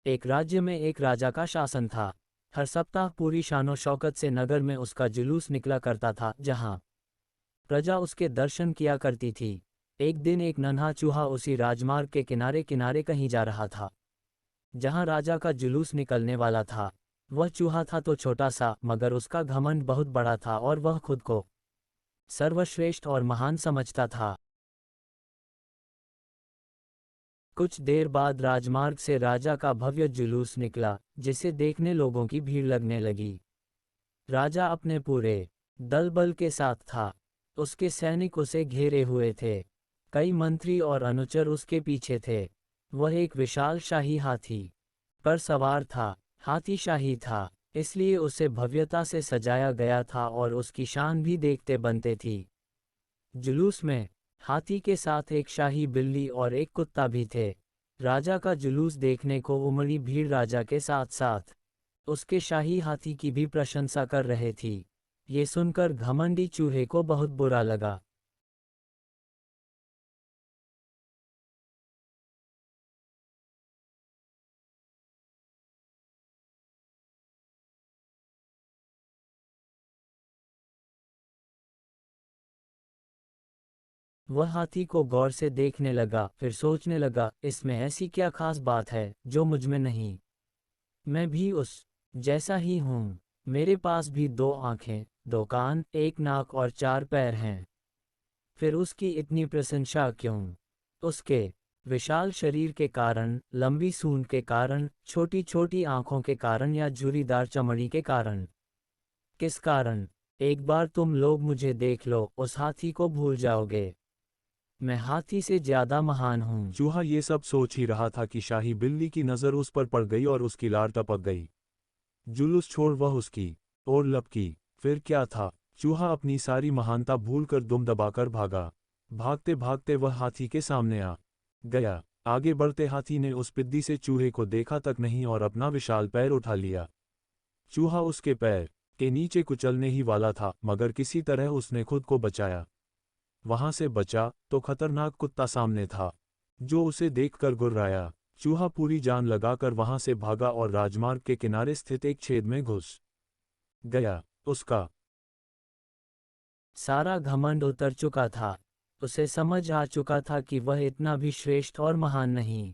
एक राज्य में एक राजा का शासन था। हर सप्ताह पूरी शानो शौकत से नगर में उसका जुलूस निकला करता था, जहां प्रजा उसके दर्शन किया करती थी। एक दिन एक नन्हा चूहा उसी राजमार्ग के किनारे किनारे कहीं जा रहा था, जहां राजा का जुलूस निकलने वाला था। वह चूहा था तो छोटा सा, मगर उसका घमंड बहुत बड़ा था और वह खुद को सर्वश्रेष्ठ और महान समझता था। कुछ देर बाद राजमार्ग से राजा का भव्य जुलूस निकला, जिसे देखने लोगों की भीड़ लगने लगी। राजा अपने पूरे दल बल के साथ था। उसके सैनिक उसे घेरे हुए थे। कई मंत्री और अनुचर उसके पीछे थे। वह एक विशाल शाही हाथी पर सवार था। हाथी शाही था, इसलिए उसे भव्यता से सजाया गया था और उसकी शान भी देखते बनते थी। जुलूस में हाथी के साथ एक शाही बिल्ली और एक कुत्ता भी थे। राजा का जुलूस देखने को उमड़ी भीड़ राजा के साथ साथ उसके शाही हाथी की भी प्रशंसा कर रहे थी। ये सुनकर घमंडी चूहे को बहुत बुरा लगा। वह हाथी को गौर से देखने लगा, फिर सोचने लगा, इसमें ऐसी क्या खास बात है जो मुझ में नहीं। मैं भी उस जैसा ही हूँ। मेरे पास भी दो आंखें, दो कान, एक नाक और चार पैर हैं। फिर उसकी इतनी प्रशंसा क्यों? उसके विशाल शरीर के कारण, लंबी सूंड के कारण, छोटी छोटी आंखों के कारण या झुर्रीदार चमड़ी के कारण? किस कारण? एक बार तुम लोग मुझे देख लो, उस हाथी को भूल जाओगे। मैं हाथी से ज्यादा महान हूँ। चूहा ये सब सोच ही रहा था कि शाही बिल्ली की नज़र उस पर पड़ गई और उसकी लार टपक गई। जुलूस छोड़ वह उसकी ओर लपकी। फिर क्या था? चूहा अपनी सारी महानता भूलकर दुम दबाकर भागा। भागते भागते वह हाथी के सामने आ गया। आगे बढ़ते हाथी ने उस पिद्दी से चूहे को देखा तक नहीं और अपना विशाल पैर उठा लिया। चूहा उसके पैर के नीचे कुचलने ही वाला था, मगर किसी तरह उसने खुद को बचाया। वहां से बचा तो खतरनाक कुत्ता सामने था, जो उसे देखकर गुर्राया। चूहा पूरी जान लगाकर वहां से भागा और राजमार्ग के किनारे स्थित एक छेद में घुस गया। उसका सारा घमंड उतर चुका था। उसे समझ आ चुका था कि वह इतना भी श्रेष्ठ और महान नहीं।